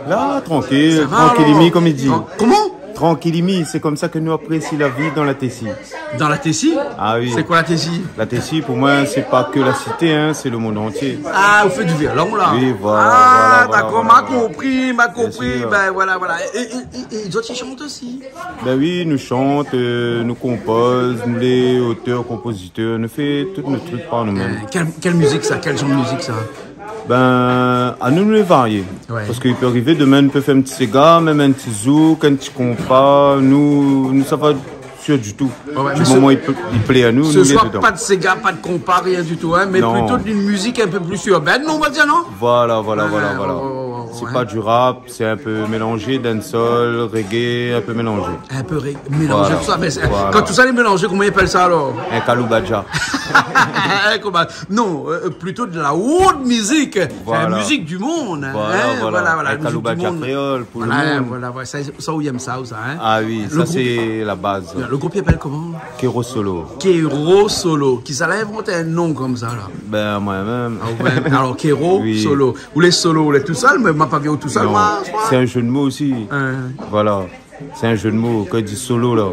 Là, tranquille, Ça va, tranquillimi, alors comme il dit. Comment? Tranquillimi, c'est comme ça que nous apprécions la vie dans la Tessie. Dans la Tessie? Ah oui. C'est quoi la Tessie? La Tessie, pour moi, c'est pas que la cité, hein, c'est le monde entier. Ah, vous faites du violon là? Oui, voilà. Ah, voilà, d'accord, voilà, m'a compris, m'a compris. sûr. Ben voilà, voilà. Et les autres, ils chantent aussi? Ben oui, nous chantons, nous composons, nous les auteurs, compositeurs, nous faisons tous nos trucs par nous-mêmes. Quelle musique ça? Quel genre de musique ça? Ben, à nous les varier. Ouais. Parce qu'il peut arriver, demain, on peut faire un petit Sega, même un petit zouk, un petit compas. Nous ça va sûr du tout. Ouais, du moment où il plaît à nous, Ce nous les soir, dedans. pas de Sega, pas de compas, rien du tout, hein, mais Non. plutôt d'une musique un peu plus urbaine, non, on va dire, non? Voilà. Ouais. C'est pas du rap, c'est un peu mélangé, dancehall, reggae, un peu mélangé. Un peu mélangé, Voilà. tout ça. Mais Voilà. quand tout ça est mélangé, comment ils appellent ça alors? Un kaloubaja. Non, plutôt de la haute musique. Voilà. C'est la musique du monde. Voilà. la Un musique du kaloubaja monde. créole pour le Voilà, monde. voilà. Ça où il aime ça, ou ça, hein? Ah oui, Le ça groupe- c'est la base. Le groupe il appelle comment? Kero Solo. Kero Solo. Qui ça l'a inventé un nom comme ça, là? Ben moi-même. Ah ouais. Alors, Kero Oui. Solo. Ou les solos, ou les tout seul, mais m'a pas vu tout seul, Non, moi. c'est un jeu de mots aussi. Voilà. C'est un jeu de mots. Quand il dit solo là.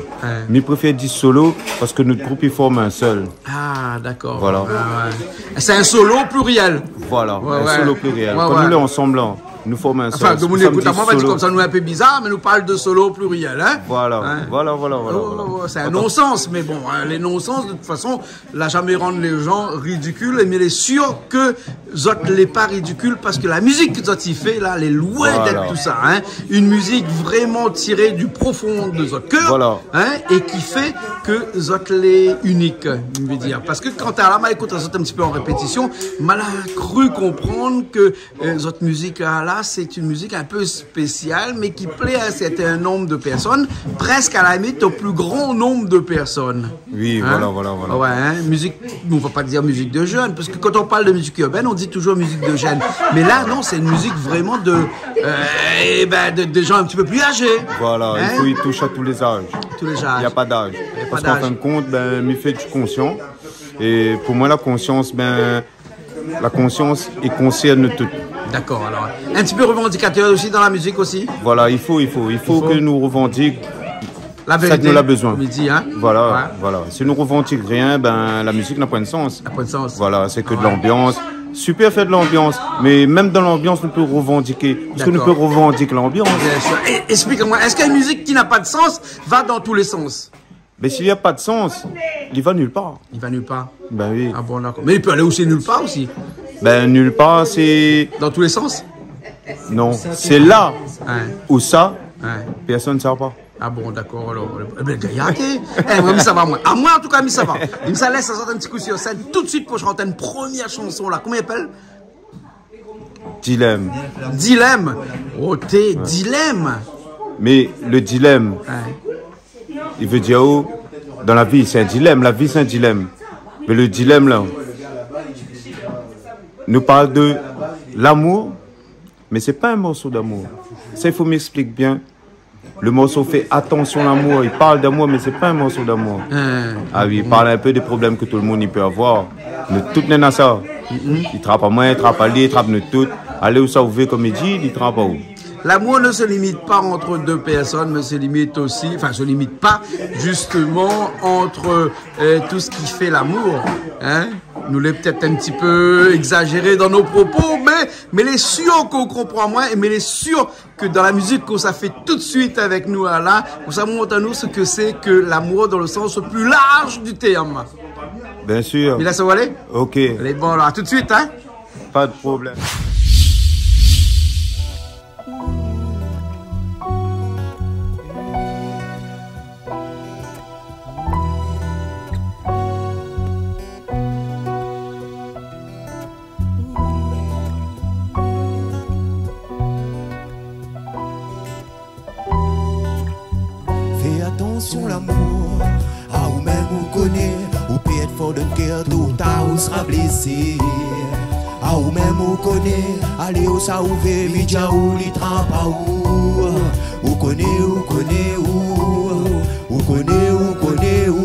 Mais il préfère dire solo parce que notre groupe il forme un seul. Ah, d'accord. Voilà. Ah, ouais. C'est un solo pluriel. Voilà. Ouais, un ouais. solo pluriel. Ouais, Comme ouais. nous les ensemble là. Nous formons un seul. Enfin, de C'est mon pour ça écoute qu'on à dit moi, parce que solo. comme ça nous est un peu bizarre, mais nous parle de solo pluriel, hein? Voilà. Hein? Voilà. Oh, c'est un non-sens, mais bon, hein, les non-sens, de toute façon, là, jamais rendre les gens ridicules, mais il est sûr que Zot n'est pas ridicule parce que la musique que Zot y fait, là, elle est loin Voilà. d'être tout ça, hein. Une musique vraiment tirée du profond de Zot cœur, Voilà. hein, et qui fait que Zot l'est unique, je veux dire. Parce que quand t'as la main, écoute Zot un petit peu en répétition, mal a cru comprendre que Zot musique, là, c'est une musique un peu spéciale, mais qui plaît à un certain nombre de personnes, presque à la limite au plus grand nombre de personnes. Oui, Hein? voilà. Ouais, hein, musique, on va pas dire musique de jeunes, parce que quand on parle de musique urbaine, on dit toujours musique de jeunes. Mais là, non, c'est une musique vraiment de gens un petit peu plus âgés. Voilà. Hein? Il touche à tous les âges. Tous les Il âges. n'y a pas d'âge. a Parce pas qu'en d'âge. fin de compte, ben, il fait du conscient. Et pour moi, la conscience, la conscience, il concerne tout. D'accord, alors. Un petit peu revendicateur aussi dans la musique aussi. Voilà, il faut que nous revendiquions La ça que vérité. nous avons besoin. comme il dit, hein. Voilà. Ouais. Si nous revendiquons rien, ben, la musique n'a pas de sens. Ça n'a pas de sens. Voilà, c'est que de Ouais. l'ambiance. Super faire de l'ambiance, mais même dans l'ambiance, nous pouvons revendiquer. Parce que nous D'accord. pouvons revendiquer l'ambiance. Bien sûr. Explique-moi, est-ce qu'une musique qui n'a pas de sens va dans tous les sens? Mais s'il n'y a pas de sens, il va nulle part. Il va nulle part. Ben oui. Ah bon, d'accord. Mais il peut aller aussi nulle part aussi. Ben nulle part, c'est... Dans tous les sens. Non, c'est là Hein. où ça, Hein. personne ne sait pas. Ah bon, d'accord. Alors, le gars, il a raté. Moi, ça va, moi. À moi, en tout cas, mais ça va. Il me laisse ça sortir un petit coup sur scène tout de suite pour chanter une première chanson là. Comment il appelle? Dilemme. Dilemme. Oh, t'es dilemme. Mais le dilemme, Hein. il veut dire où? Dans la vie, c'est un dilemme. La vie, c'est un dilemme. Mais le dilemme, là, nous parle de l'amour, mais c'est pas un morceau d'amour. Ça, il faut m'expliquer bien. Le morceau fait attention à l'amour. Il parle d'amour, mais c'est pas un morceau d'amour. Hein. Ah oui, il parle un peu des problèmes que tout le monde il peut avoir. Nous toutes n'est ça. Il trappe à moi, il trappe à lui, il trappe nous toutes. Allez où ça vous veut, comme il dit, il trappe à où. L'amour ne se limite pas entre deux personnes, mais se limite aussi, enfin, se limite pas justement entre tout ce qui fait l'amour. Hein? Nous l'avons peut-être un petit peu exagéré dans nos propos, mais les sûr qu'on comprend moins, mais les sûr que dans la musique que ça fait tout de suite avec nous là, ça montre à nous ce que c'est que l'amour dans le sens le plus large du terme. Bien sûr. Mais là, ça va aller? Ok, Allez, bon, alors, à tout de suite, hein? pas de problème. Fais attention l'amour, à ou même ou connaît, ou peut être fort de cœur, tout tard ou sera blessé. À ou même ou connaît, allez où ça ou veut, midja ou li trempe à ou connaît, ou connaît, ou connaît, ou connaît, ou.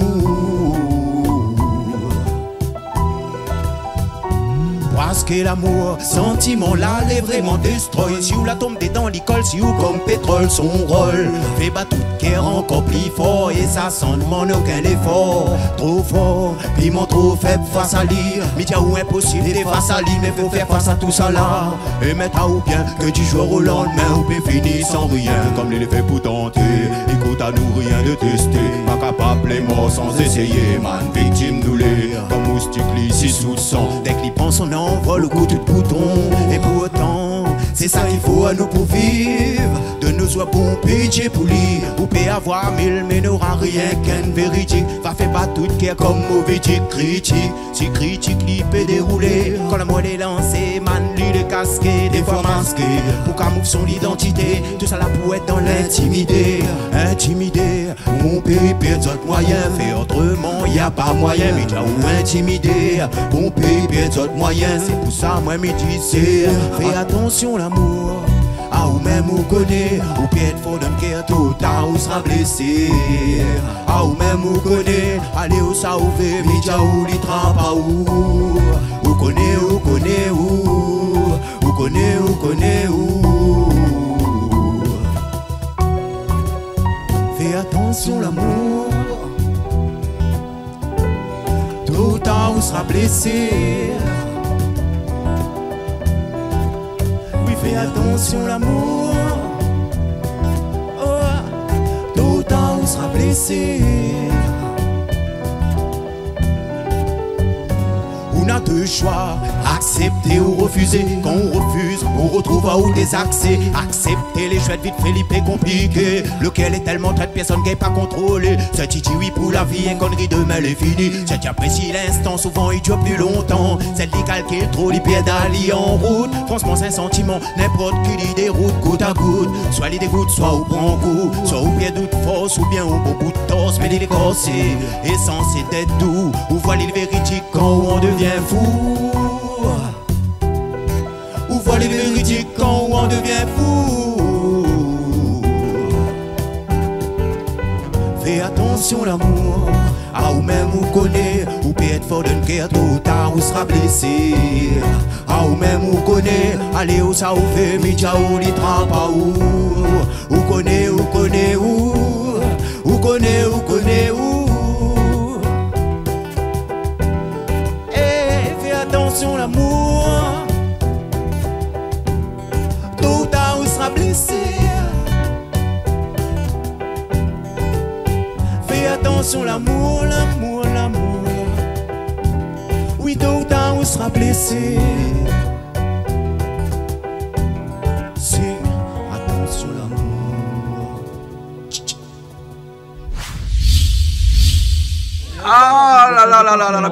Parce qu'est l'amour. Sentiment là, les vraiment destroy. Si ou la tombe dans l'école, si ou comme pétrole, son rôle. Fait pas toute guerre encore plus fort. Et ça sans demander aucun effort. Trop fort, piment trop faible face à lui. Média ou impossible d'être face à lui. Mais faut faire face à tout ça là. Et mettre à ou bien que du jour au lendemain, ou peut finir sans rien. Comme les fait pour tenter. Écoute à nous rien de tester. Pas capable les morts sans essayer. Man, victime nous les. Comme moustique ici sous le sang. Dès qu'il pense on envole au coup de bouton. Et pour autant, c'est ça qu'il faut à nous pour vivre. De nous soit bon pitié pour lui. Ou peut avoir mille mais n'aura rien qu'un véridique. Va faire pas toute guerre comme mauvais critique. Si critique lui peut dérouler. Quand la moelle est lancée, man lui le casqué. Des fois masqué. Pour camoufler son identité. Tout ça là pour être dans l'intimidé. Intimidé. Mon pays perd d'autres moyens. Fait autrement y a pas moyen. Mais t'as ou intimidé. Mon pays perd d'autres moyens. C'est pour ça moi me disais. Fais attention l'amour. Ah ou même ou connaît. Ou peut-être faut d'un cœur tout tard ou sera blessé. Ah ou même ou connaît. Allez où ça ou fait. Mais t'as ou li trempe où. Ou connaît ou connaît où. Ou connaît ou connaît où. Fais attention l'amour. Tout ou tard ou sera blessé. Oui, fais attention l'amour. Oh, tout ou tard ou sera blessé. On a deux choix, accepter ou refuser. Quand on refuse, on retrouve à où des accès. Accepter les chouettes vite Philippe est compliqué. Lequel est tellement traite personne qui n'est pas contrôlé. C'est titi oui pour la vie, un connerie demain elle est finie. C'est qui apprécie l'instant, souvent il dure plus longtemps. Celle qui calcule trop, les pieds d'aller en route. Franchement c'est un sentiment, n'importe qui lit des routes goutte à goutte. Soit les dégoûte, soit au prend coup. Soit au pied de force, ou bien au beau bout de torse. Mais il est corsé, et censé être doux. Ou voilà le véridique quand on devient fou. Ou voilà les véridiques quand on devient fou. Fais attention l'amour. Ah ou même ou connaît. Ou peut être fort d'un cœur tout tard ou sera blessé. Ah ou même ou connaît. Allez où ça ou fait. Mais t'as ou les trempe à où. Ou connaît ou connaît où. Ou connaît ou connaît où. Attention l'amour, tout tard ou sera blessé. Fais attention l'amour, l'amour, l'amour. Oui, tôt ou tard ou sera blessé. C'est attention l'amour. Ah là là là là là là.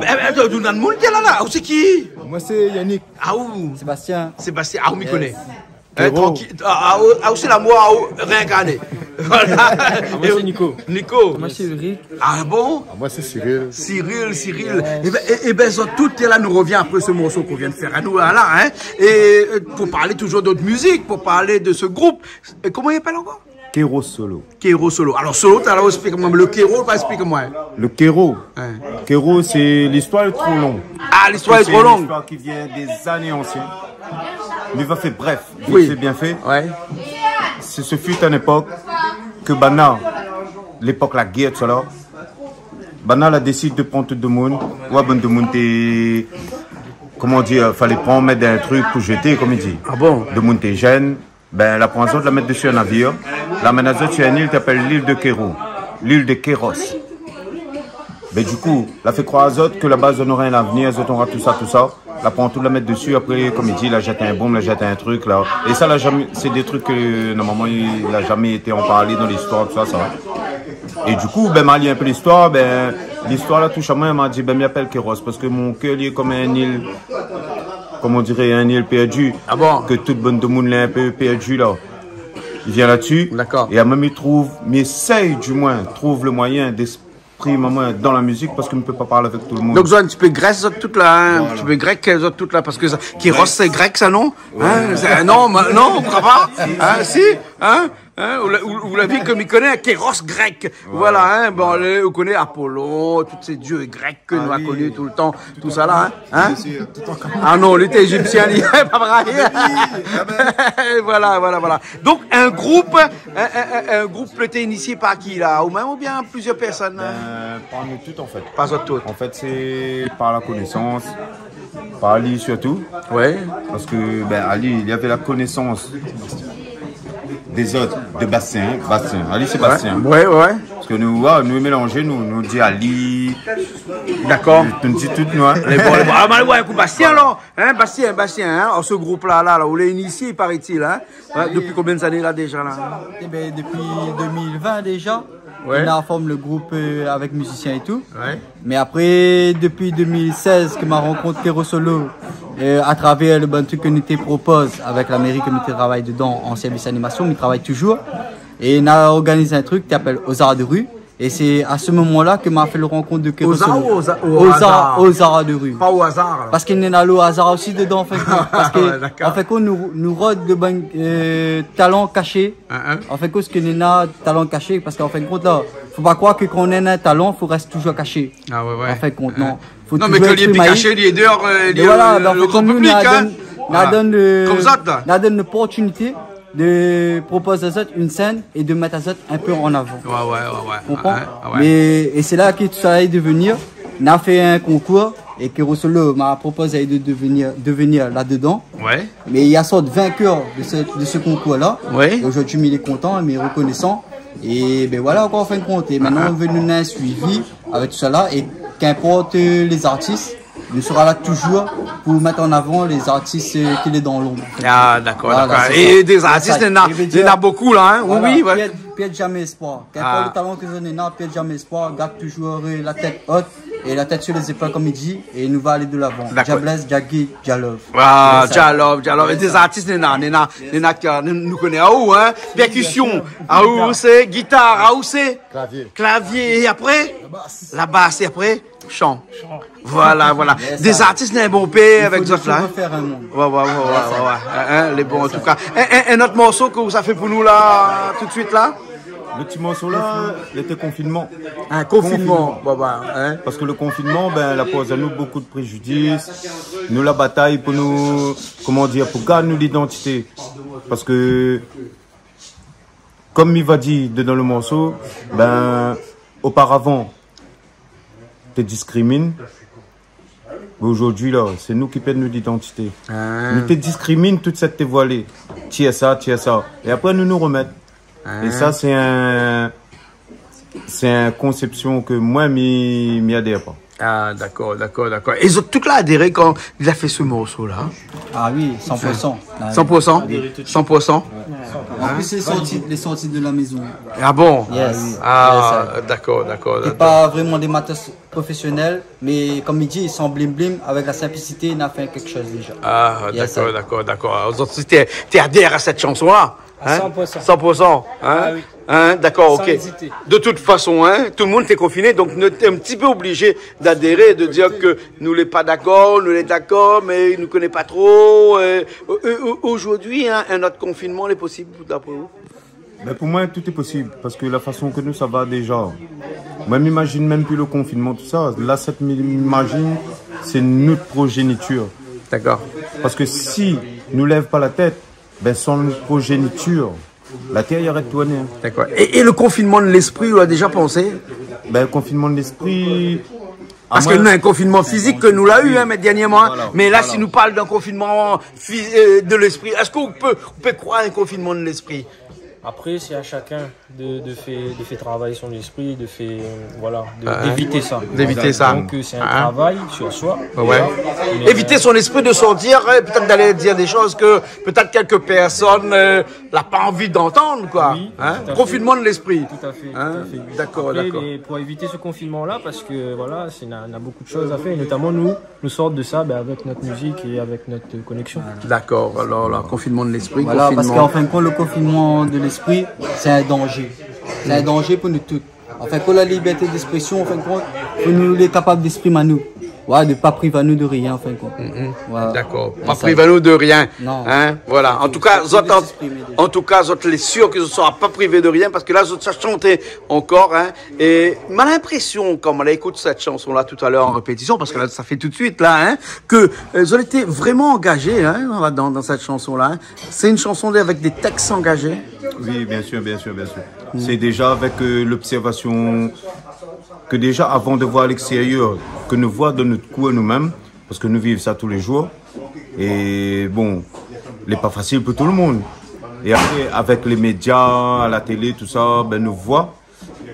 Tu n'as monde là là. C'est qui? Moi c'est Yannick. Ah où? Sébastien. Sébastien, ah où m'y connaît? Tranquille. Ah où c'est l'amour réincarné. Voilà. Moi c'est Nico. Nico. Moi c'est Ulrich. Ah bon? Moi c'est Cyril. Cyril. Et ben tout est là nous revient après ce morceau qu'on vient de faire à nous là, hein. Et pour parler toujours d'autres musiques, pour parler de ce groupe. Comment il s'appelle encore? Kéro Solo. Kéro Solo. Alors Solo, tu as là explique-moi. Le Kéro, pas explique-moi. Le Kéro. Kéro, c'est l'histoire est trop longue. Ah, l'histoire est trop longue. C'est l'histoire qui vient des années anciennes. Mais va faire bref. Oui. C'est bien fait. Ouais. Ce fut une époque que Bana, l'époque la guerre, tout ça là, Bana a décidé de prendre tout le monde. Ouais, bon, tout le monde était, comment dire, fallait prendre, mettre un truc pour jeter, comme il dit. Ah bon? De monde était jeune. Ben, la prend la mettre dessus un navire. La mène sur une île qui s'appelle l'île de Kéro. L'île de Kéros. Ben, du coup, la fait croire aux autres que la base on aura un avenir, les autres aura tout ça. La prend tout la mettre dessus. Après, comme il dit, la jette un bombe, la jette un truc là. Et ça, c'est des trucs que normalement il n'a jamais été en parlé dans l'histoire, tout ça, ça. Et du coup, ben, m'a lu un peu l'histoire. Ben, l'histoire là touche à moi, elle m'a dit, ben, m'appelle Kéros parce que mon cœur est comme un île. Comme on dirait, un île perdu. Ah bon? Que toute bonne de monde l'est un peu perdu là. Il vient là-dessus. D'accord. Et à même il trouve, mais essaye du moins, trouve le moyen d'exprimer dans la musique parce qu'il ne peut pas parler avec tout le monde. Donc Zoan, tu peux grec toute là, hein? Voilà. Tu peux grec toute là parce que Kéros c'est grec ça non? Ouais. Hein? Non, on ne croit pas? Hein? Si? Hein? Hein, vous l'avez comme il connaît un kéros grec. Voilà, hein, bon, on connaît Apollon, tous ces dieux grecs que nous avons connus tout le temps, tout ça là. Hein. Ah non, il était égyptien, il n'est pas vrai. Voilà. Donc un groupe était initié par qui là, ou même ou bien plusieurs personnes? Par nous toutes en fait. Pas toutes. En fait, c'est par la connaissance, par Ali surtout. Ouais. Parce que Ali, il y avait la connaissance des autres, de Bastien. Ali, c'est Bastien. Ouais. Parce que nous mélanger, nous dit Ali. D'accord. Nous dit tout, nous. Hein. Bastien, là. Hein, Bastien, hein, ce groupe-là, où les initiés, paraît-il, hein. Depuis combien d'années, là, déjà, là? Eh ben, depuis 2020, déjà. Ouais. On a formé le groupe avec musiciens et tout. Ouais. Mais après, depuis 2016, que m'a rencontré Rosolo, à travers le bon truc que nous te propose avec la mairie que nous travaille dedans en service animation, nous travaille toujours. Et on a organisé un truc qui s'appelle Aux Arts de rue. Et c'est à ce moment-là que m'a fait le rencontre de Kéros. Aux arts Aux Arts de rue. Pas au hasard. Là. Parce qu'il y a le hasard aussi dedans, en fait. Parce que, Ouais, en fait, qu'on nous rôde de bon talent caché. En fait, ce qu'il y a talent caché, parce qu'en fin de compte, là, faut pas croire que quand on a un talent, faut rester toujours caché. Ah ouais. En fait, compte, non. Faut Non, mais que l'il est caché, il est dehors, voilà, le grand public, hein. Comme ça, là. On donne l'opportunité de proposer à une scène et de mettre à un peu en avant. Ouais. Comprends? Et c'est là que tout ça allait devenir. On a fait un concours et que Rosolo m'a proposé de devenir là-dedans. Ouais. Mais il y a sorte de vainqueur de ce concours-là. Ouais. Et aujourd'hui, il est content, il est reconnaissant. Et ben voilà, encore en fin de compte. Et maintenant, on veut nous un suivi avec tout ça là. Et qu'importe les artistes, nous sera là toujours pour mettre en avant les artistes qui sont dans l'ombre. Ah, d'accord. Et des artistes, il y en a beaucoup là, hein? Voilà, Oui. Perd jamais espoir. Qu'importe le talent que je n'ai, perd jamais espoir. Garde toujours la tête haute et la tête sur les épaules, comme il dit, et nous va aller de l'avant. Jabless, Jaggi, Jalov. Ah, Jalov. Et des artistes, nous connaissons, hein? Percussion, c'est guitare, c'est clavier. Et après? La basse. Et après? Chant. Voilà. Des artistes d'un bon pays avec d'autres là. Ouais. Les bons en tout cas. Un autre morceau que vous avez fait pour nous là, tout de suite là? Le petit morceau là, c'était confinement. Un confinement. Parce que le confinement, il a posé à nous beaucoup de préjudices. Nous, la bataille pour nous, pour garder nous l'identité. Parce que, comme il va dire dans le morceau, auparavant, te discrimine. Mais aujourd'hui, là, c'est nous qui perdons notre identité. Nous te discrimine toute cette voilée. Tiens ça. Et après, nous remettons. Et ça, c'est une conception que moi, m'y adhère pas. Ah, d'accord. Et ils ont tout là adhéré quand il a fait ce morceau-là? Ah oui, 100%. 100%? En plus, les sorties de la maison. Ah bon? Yes. Ah, d'accord. C'est pas vraiment des maths professionnels, mais comme il dit, ils sont blim, avec la simplicité, il a fait quelque chose déjà. Ah, d'accord. Tu adhères à cette chanson-là? Hein? 100%. Hein? Ah oui. Hein? D'accord, ok. Hésiter. De toute façon, hein, tout le monde est confiné, donc nous sommes un petit peu obligés d'adhérer, de dire que nous n'est pas d'accord, nous sommes d'accord, mais nous ne connaissons pas trop. Aujourd'hui, hein, un autre confinement est possible d'après vous? Pour moi, tout est possible, parce que la façon que nous, ça va déjà. Moi, m'imagine même plus le confinement, tout ça. Là, cette m'imagine, c'est notre progéniture. D'accord. Parce que si nous ne lève pas la tête, sans notre progéniture, la terre y aurait tourné. D'accord. Et le confinement de l'esprit, vous l'avez déjà pensé? Le confinement de l'esprit... Parce que nous, un confinement physique que nous l'a eu, mais dernièrement. Mais là, si nous parlons d'un confinement de l'esprit, est-ce qu'on peut croire un confinement de l'esprit? Après, c'est à chacun de faire travailler son esprit, d'éviter ça. D'éviter ça. Donc, c'est un travail sur soi. Ouais. Éviter son esprit de sortir, peut-être d'aller dire des choses que peut-être quelques personnes n'ont pas envie d'entendre, quoi. Oui, confinement de l'esprit. Tout à fait. D'accord. Pour éviter ce confinement-là, parce que voilà, on a beaucoup de choses à faire, et notamment nous sortons de ça avec notre musique et avec notre connexion. D'accord. Alors, le confinement de l'esprit. Voilà, parce qu'en fin de compte, le confinement de l'esprit, c'est un danger. C'est un danger pour nous tous. En fin de compte, la liberté d'expression, en fin de compte, nous est capable d'exprimer à nous. ouais, de pas priver nous de rien, en fin de compte. Voilà. D'accord. Pas priver nous de rien. Non. Hein? Voilà. En tout cas, vous êtes sûr que ce ne sera pas privé de rien parce que là, vous avez chanté encore. Hein? Et j'ai l'impression, quand on écoute cette chanson-là tout à l'heure en répétition, parce que là, ça fait tout de suite, là, hein, que vous avez été vraiment engagés hein, dans cette chanson-là. Hein? C'est une chanson avec des textes engagés. Oui, bien sûr. C'est déjà avec l'observation que déjà avant de voir l'extérieur, que nous voir de notre coin nous-mêmes, parce que nous vivons ça tous les jours. Et bon, il n'est pas facile pour tout le monde. Et après, avec les médias, à la télé, tout ça, ben, nous voit.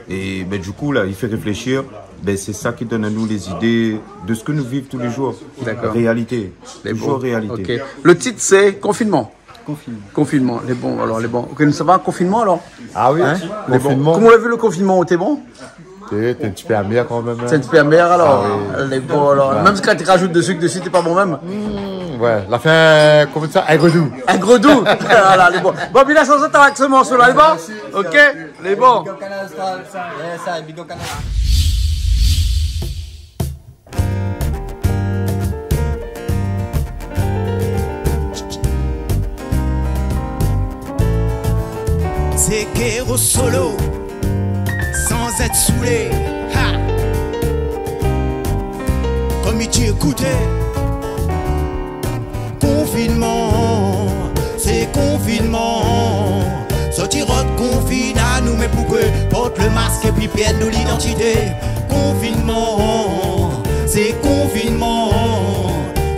Et ben, du coup, là, il fait réfléchir. Ben, c'est ça qui donne à nous les idées de ce que nous vivons tous les jours. D'accord. Réalité. Toujours réalité. Okay. Le titre, c'est Confinement. Confinement, les bons, alors les bons. Ok, ça va, confinement alors? Ah oui, hein? Confinement. Comment on l'a vu le confinement, t'es bon? T'es un petit peu amer quand même. Hein? C'est un petit peu amer alors? Ah, oui. Les bons alors. Ouais. Même quand tu rajoutes de sucre dessus, t'es pas bon même? Ouais, la fin, comment ça? Aigre doux. Aigre doux. Voilà, les bons. Bon, puis la chanson, t'as avec ce morceau-là, les bons? Ok, les bons. C'est Kéros solo, sans être saoulé. Ha! Comme il t'y écoutait. Confinement, c'est confinement. Sortir de confine à nous, mais pourquoi porte le masque et puis perd nous l'identité. Confinement, c'est confinement.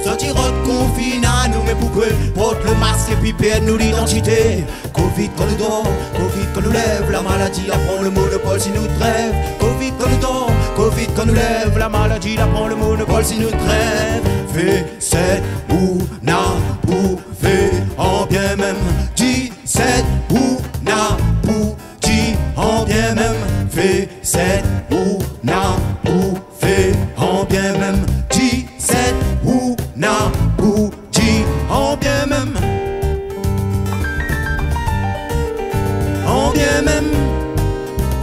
Sortir de confine à nous, mais pourquoi porte le masque et puis perd nous l'identité. Covid quand nous dort, Covid quand nous lève, la maladie apprend le monopole si nous trêve. Covid quand nous dort, Covid quand nous lève, la maladie apprend le monopole si nous trêve. Fait 7 ou n'a pour fait en bien même 17 ou n'a pour dit en bien même fait 7 ou n'a pour fait en bien même 17 ou n'a pour dit en bien même. En bien même,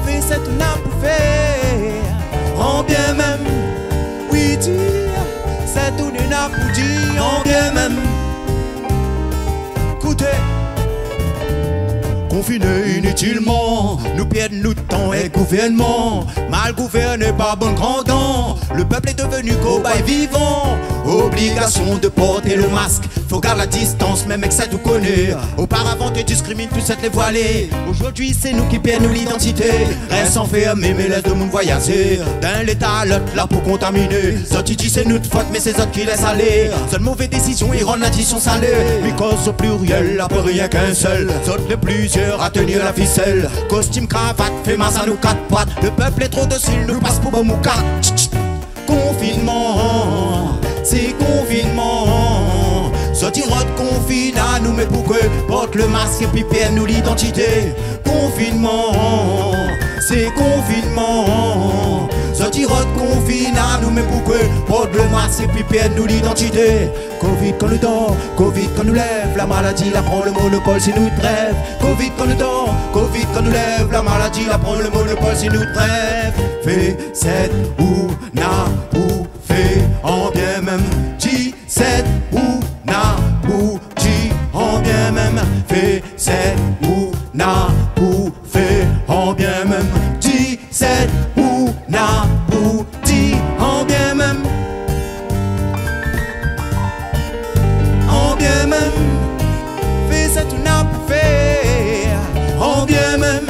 fais cette nappe pour faire. En bien même, oui dire, c'est tout une nappe pour dire. En bien même, écoutez. Confinés inutilement, nous perdons notre temps et gouvernement. Mal gouverné par bon grand dent, le peuple est devenu cobaye vivant. Obligation de porter le masque, faut garder la distance même excès tout connaît. Auparavant tu discrimines, tu sais les voiler. Aujourd'hui c'est nous qui perdons l'identité. Reste enfermé mais laisse le monde voyager. D'un l'état à l'autre là pour contaminer. Sorti dit c'est notre faute mais c'est autres qui laissent aller. Seule mauvaise décision ils rendent l'addition salée. Because au pluriel là peut rien qu'un seul. Saute les plusieurs à tenir la ficelle. Costume cravate fait masse à nous quatre pattes. Le peuple est trop docile, nous passe pour bon mouka. Confinement, c'est confinement. Sortir de confine à nous, mais pourquoi porte le masque et puis perd nous l'identité. Confinement, c'est confinement. Sortir de confine à nous, mais pourquoi porte le masque et puis perd nous l'identité. Covid quand nous dort, Covid quand nous lève, la maladie la prend le monopole si nous trêve. Covid quand nous dort, Covid quand nous lève, la maladie la prend le monopole si nous trêve. Fait 7 ou n'a ou fait en bien même 17 ou n'a ou dit en bien même fait 7 ou n'a ou fait en bien même 17 ou n'a ou dit en bien même. En bien même fait 7 ou n'a ou fait en bien même.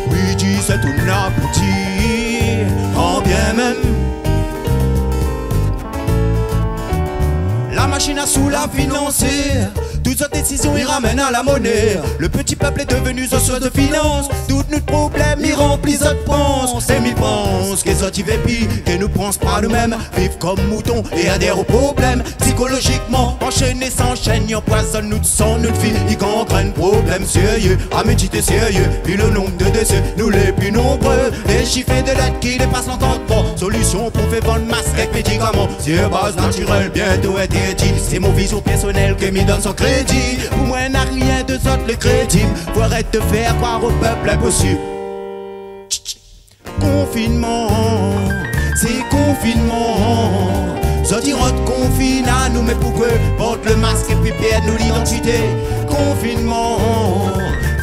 Oui 17 ou n'a ou dit en bien même. La machine à sous la financer. Toutes autres décisions y ramènent à la monnaie. Le petit peuple est devenu source de finance. Tous nos problèmes y remplissent notre pense. Et m'y pense qu'ils sont pis, qu'ils nous pensent pas nous-mêmes. Vivent comme moutons et adhèrent aux problèmes. Psychologiquement, enchaînés s'enchaînent. Ils empoisonnent nous de sang, notre vie. Ils gangrènent problèmes sérieux. À méditer sérieux. Puis le nombre de décès, nous les plus nombreux. Les chiffres de l'aide qui dépassent l'entendement. Solution pour faire vendre masque avec médicaments. C'est base naturelle, bientôt interdit. C'est mon vision personnelle qui m'y donne son crédit. Pour moi, n'a rien de autres le crédit. Faut arrêter de faire croire au peuple impossible. Confinement, c'est confinement. Sortirot confine à nous, mais pourquoi porte le masque et puis perd nous l'identité? Confinement,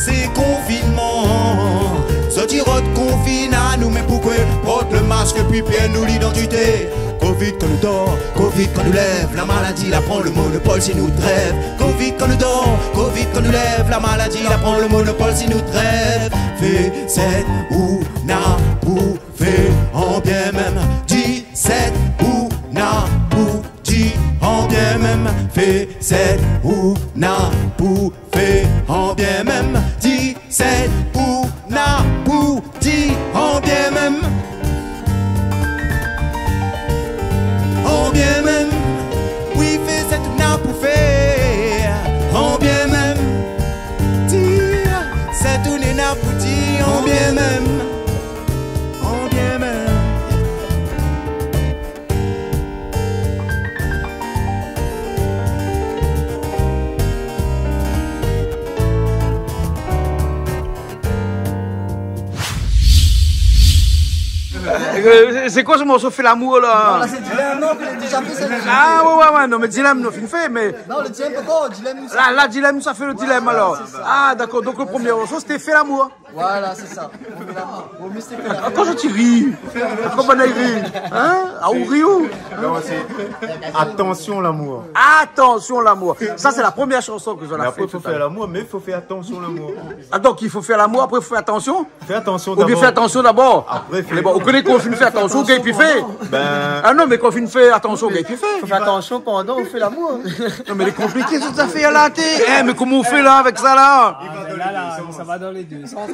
c'est confinement. Sortirot confine à nous, mais pourquoi porte le masque et puis perd nous l'identité? Covid quand nous dort, Covid quand nous lève, la maladie la prend le monopole si nous trêve. Covid quand nous dort, Covid quand nous lève, la maladie la prend le monopole si nous trêve. Fait 7 ou n'a bouffé en bien même 17 ou n'a bouffé en bien même. Fait 7 ou n'a bouffé en bien même 17 ou n'a bouffé en bien même. En bien même, oui, fais cette n'a pour faire. En bien même, dire, c'est tout n'a pour dire. En bien même, en bien même. C'est quoi ce morceau fait l'amour là? Non, là c'est Dilemme, non, il a déjà fait ça. Ah ouais, non mais Dilemme, non, fin fait, mais... Non, le Dilemme, pourquoi? Dilemme, nous, ça. Là, Dilemme, ça fait le Dilemme alors. Ah d'accord, donc le premier morceau c'était fait l'amour. Voilà, c'est ça. Au mieux, c'était fait l'amour. Quand je t'y ris, comment on a ri? Hein? Ah, ou ri où? Non, c'est attention l'amour. Attention l'amour. Ça c'est la première chanson que j'en ai Après, fait. il faut faire l'amour, mais il faut faire attention l'amour. Ah donc il faut faire l'amour, après il faut faire attention? Fais attention Ou bien d'abord. faire attention d'abord. Après, Mais bon, on connaît qu'on fait attention, gay puis fait. Ben, Ah non, mais qu'on fait attention, gay puis fait. Faut faire attention pendant on fait l'amour. Non mais il est compliqué cette affaire là, t'es. Eh mais comment on fait là avec ça là? Là, ça va dans les deux sens.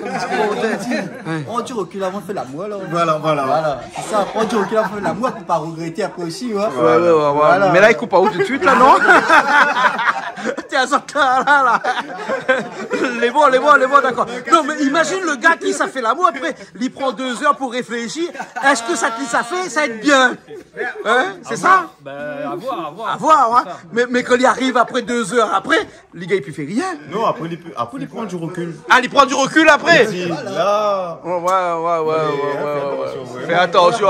Prends du recul avant de faire l'amour alors. voilà. C'est ça, prends du recul avant de faire l'amour pour pas regretter après aussi, ouais. Ouais. Mais là il coupe pas où tout de suite là, non? T'es à ça là. Les bons, d'accord. Non mais imagine le gars qui ça fait l'amour, après il prend 2 heures pour réfléchir. Est-ce que ça qui ça fait, ça va être bien? Hein? C'est ça? Ben, à voir. À voir, hein? Mais quand il arrive après 2 heures après, les gars il peut faire rien. non, après il prend du recul. Ah, il prend du recul après? Là, Ouais. Fais attention.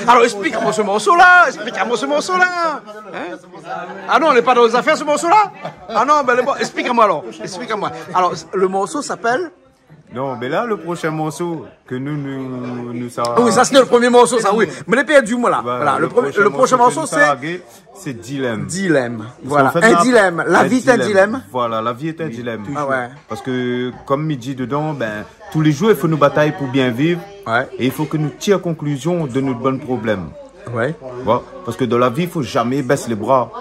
Alors explique-moi ce morceau-là. Hein? Ah non, on n'est pas dans les affaires ce morceau-là? Ah non, ben explique-moi alors. Alors, le morceau s'appelle? non, mais là, le prochain morceau que nous ça. Oui, ça c'est le premier morceau, ça oui. Mais les perdu moi là. Voilà, le prochain morceau c'est Dilemme. Dilemme. Voilà, En fait, un dilemme. La vie est un dilemme. Voilà, la vie est un dilemme. Ah ouais. Parce que, comme il dit dedans, ben, tous les jours, il faut nous batailler pour bien vivre. Ouais. Et il faut que nous tirions conclusion de nos bons problèmes. Ouais. Voilà. Parce que dans la vie, il faut jamais baisser les bras.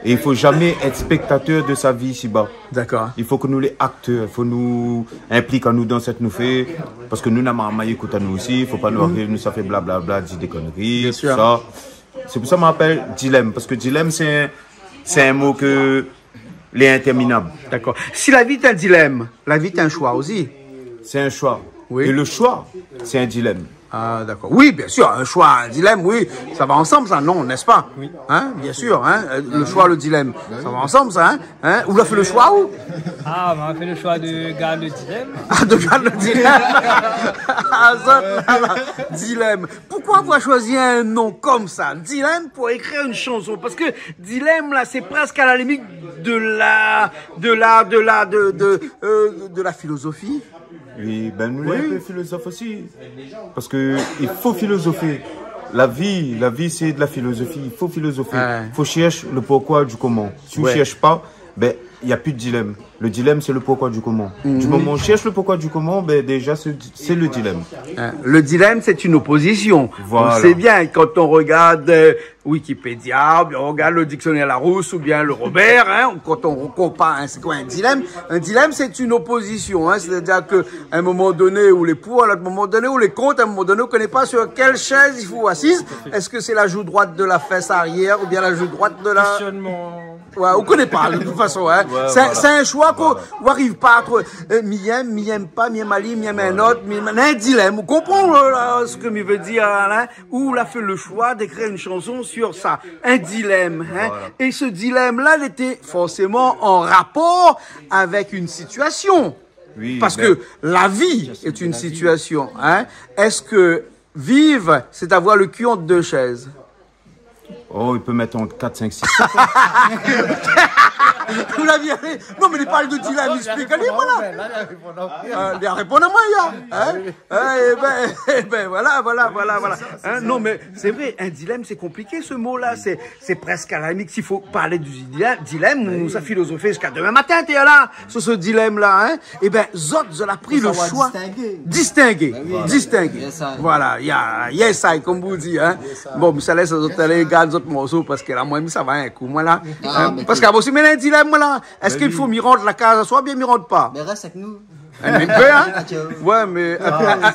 Et il faut jamais être spectateur de sa vie ici-bas. D'accord. Il faut que nous les acteurs, il faut nous impliquer nous dans cette nous fait. Parce que nous n'avons pas écouté à nous aussi. Il ne faut pas nous arriver, nous ça fait blablabla, dire des conneries, Bien tout sûr. ça. C'est pour ça que je m'appelle dilemme. Parce que dilemme, c'est un mot que les interminables. D'accord. Si la vie est un dilemme, la vie est un choix aussi. C'est un choix. Oui. Et le choix, c'est un dilemme. Ah, d'accord. Oui, bien sûr, un choix, un dilemme, oui, ça va ensemble, ça, non, n'est-ce pas? Oui. Hein, bien sûr, hein, le choix, le dilemme, ça va ensemble, ça, hein? Où l'a fait le choix, où? Ah, on a fait le choix de garder le dilemme. Ah, de garder le dilemme. Ah, ça, là, dilemme. Pourquoi avoir choisi un nom comme ça, dilemme, pour écrire une chanson? Parce que dilemme, là, c'est presque à la limite de la philosophie. Oui, ben nous, les un peu philosophes aussi. Parce que il faut philosopher. La vie, c'est de la philosophie. Il faut philosopher. Il faut chercher le pourquoi du comment. Si on ne cherche pas, ben, il n'y a plus de dilemme. Le dilemme, c'est le pourquoi du comment. Du moment où on cherche le pourquoi du comment, ben, déjà, c'est le dilemme. Le dilemme, c'est une opposition. Voilà. On sait bien, quand on regarde Wikipédia, bien, on regarde le dictionnaire Larousse ou bien le Robert, hein, quand on compare, hein, c'est quoi un dilemme? Un dilemme, c'est une opposition. Hein, c'est-à-dire qu'à un moment donné, où les pour, à un moment donné, où les contre, à un moment donné, on ne connaît pas sur quelle chaise il faut assise. Est-ce que c'est la joue droite de la fesse arrière ou bien la joue droite de la... Ouais, on connaît pas, de toute façon, hein. C'est un choix qu'on n'arrive pas à trouver. M'y aime pas, m'y aime Ali, m'y aime un autre, un dilemme. Vous comprenez, là, ce que m'y veut dire, Alain? Où il a fait le choix d'écrire une chanson sur ça. Un dilemme, hein. Voilà. Et ce dilemme-là, il était forcément en rapport avec une situation. Oui, parce que la vie est une situation, hein. Est-ce que vivre, c'est avoir le cul entre deux chaises? Oh, il peut mettre entre 4, 5, 6. Vous l'aviez. Non, mais il parle de dilemme, il explique. Allez, voilà. Il répond à moi, Eh ben, voilà. Hein, non, mais c'est vrai, un dilemme, c'est compliqué, ce mot-là. C'est presque à la limite, s'il faut parler du dilemme, nous, ça philosophie jusqu'à demain matin, t'es là, sur ce dilemme-là, hein. Eh ben, Zot, a pris le choix. Distinguer. Voilà, yes, I, comme vous dites, hein. Bon, ça laisse aux aller garder d'autres morceaux parce que là, moi, ça va un coup, moi, là. Parce qu'il y a aussi, mais un dilemme, moi, là. Est-ce qu'il faut m'y rendre la case, soit bien m'y rendre pas? Mais reste avec nous. Hein? Ouais, mais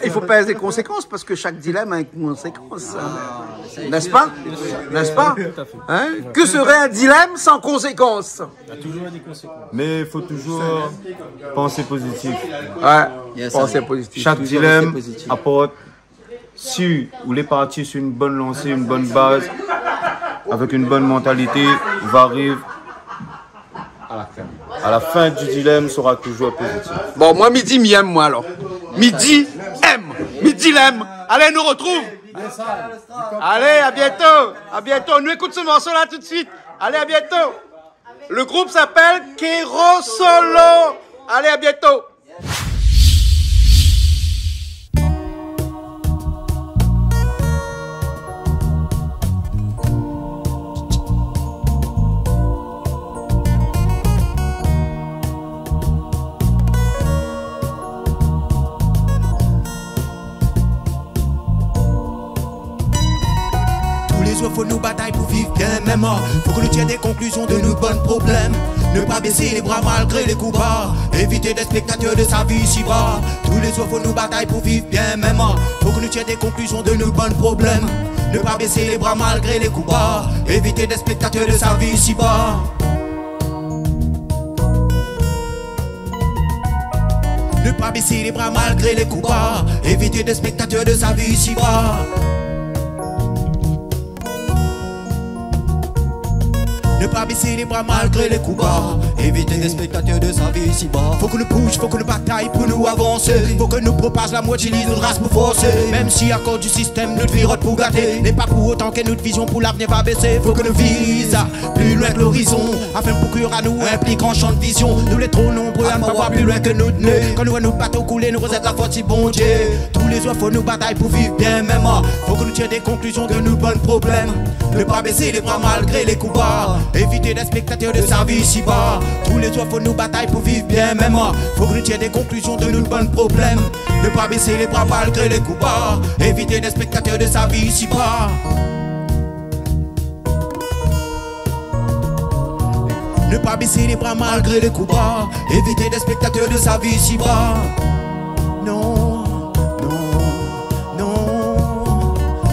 il faut peser les conséquences parce que chaque dilemme a une conséquence. N'est-ce pas? Hein? Que serait un dilemme sans conséquences? Il y a toujours des conséquences. Mais il faut toujours penser positif. Ouais, penser positif. Chaque dilemme apporte, si vous voulez partir sur une bonne lancée, une bonne base, avec une bonne mentalité, on va arriver à la fin du dilemme sera toujours positif. Bon, moi, midi, m'aime, moi, alors. Midi, l'aime. Allez, nous retrouve. Allez, à bientôt. Nous écoute ce morceau-là tout de suite. Allez, à bientôt. Le groupe s'appelle Kero Solo. Allez, à bientôt. Faut nous batailler pour vivre bien même. Faut que nous tirions des conclusions de nos bons problèmes. Ne pas baisser les bras malgré les coups bas. Éviter des spectateurs de sa vie ici-bas. Tous les jours faut nous batailler pour vivre bien même. Faut que nous tirions des conclusions de nos bons problèmes. Ne pas baisser les bras malgré les coups bas. Éviter des spectateurs de sa vie ici-bas. Ne pas baisser les bras malgré les coups bas. Éviter des spectateurs de sa vie ici-bas. Ne pas baisser les bras malgré les coups bas. Éviter des spectateurs de sa vie ici-bas. Faut que nous bouge, faut que nous bataille pour nous avancer. Faut que nous propage la moitié de notre race pour forcer. Même si à cause du système notre vie rote pour gâter. N'est pas pour autant que notre vision pour l'avenir va baisser. Faut que nous vise plus loin que l'horizon. Afin pour qu'il y aura nous un plus grand champ de vision. Nous les trop nombreux à ne pas voir plus loin que notre nez. Quand nous voyons nos bateaux couler, nous recette la faute si bon Dieu. Tous les jours faut nous bataille pour vivre bien même. Faut que nous tirions des conclusions de nos bons problèmes. Ne pas baisser les bras malgré les coups bas. Éviter des spectateurs de sa vie ici-bas. Tous les jours faut nous batailler pour vivre bien même. Faut que nous tirions des conclusions de nos bons problèmes. Ne pas baisser les bras malgré les coups bas. Éviter des spectateurs de sa vie ici-bas. Ne pas baisser les bras malgré les coups bas. Éviter des spectateurs de sa vie ici-bas. Non.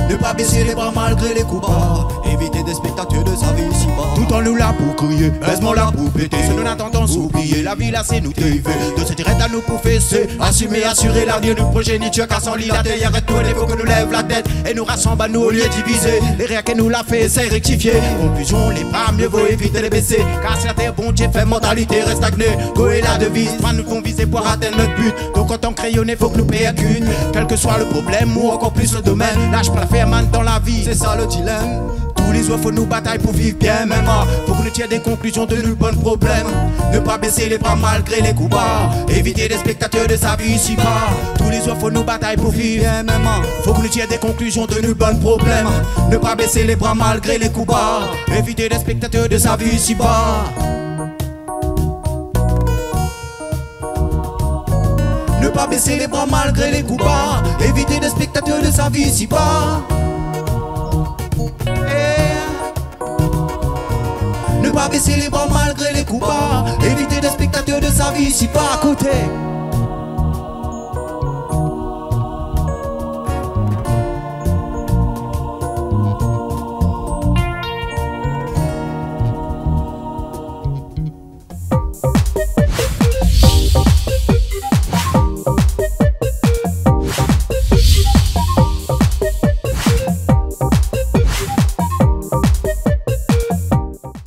Ne pas baisser les bras malgré les coups bas. Éviter des spectateurs de sa vie ici-bas. Tout en nous là pour crier, baisse-moi là pour péter. Ce nous n'attendons s'oublier, la vie là c'est nous dériver. De cette direct à nous pour fesser. Assumer, assurer l'avenir de progéniture. Car sans lit la terre, arrête tout, il faut que nous lève la tête. Et nous rassemble à nous au lieu diviser. Les réels que nous l'a fait, c'est rectifier. Conclusion, les bras, mieux vaut éviter les baisser. Car si la terre, bon Dieu, fait mentalité, reste stagnée. Go et la devise, pas nous conviser pour atteindre notre but. Donc en tant que crayonné, faut que nous percune. Quel que soit le problème ou encore plus le domaine. Lâche pas la faire man dans la vie, c'est ça le dilemme. Tous les jours faut nous batailler pour vivre bien même. Faut que nous tirions des conclusions de nos bons problèmes. Ne pas baisser les bras malgré les coups bas. Éviter des spectateurs de sa vie ici-bas. Tous les jours faut nous batailler pour vivre bien même. Faut que nous tirions des conclusions de nos bons problèmes. Ne pas baisser les bras malgré les coups bas. Éviter des spectateurs de sa vie ici-bas. Ne pas baisser les bras malgré les coups bas. Éviter des spectateurs de sa vie ici-bas. Ne pas baisser les bras malgré les coups bas. Éviter des spectateurs de sa vie ici-bas. À côté.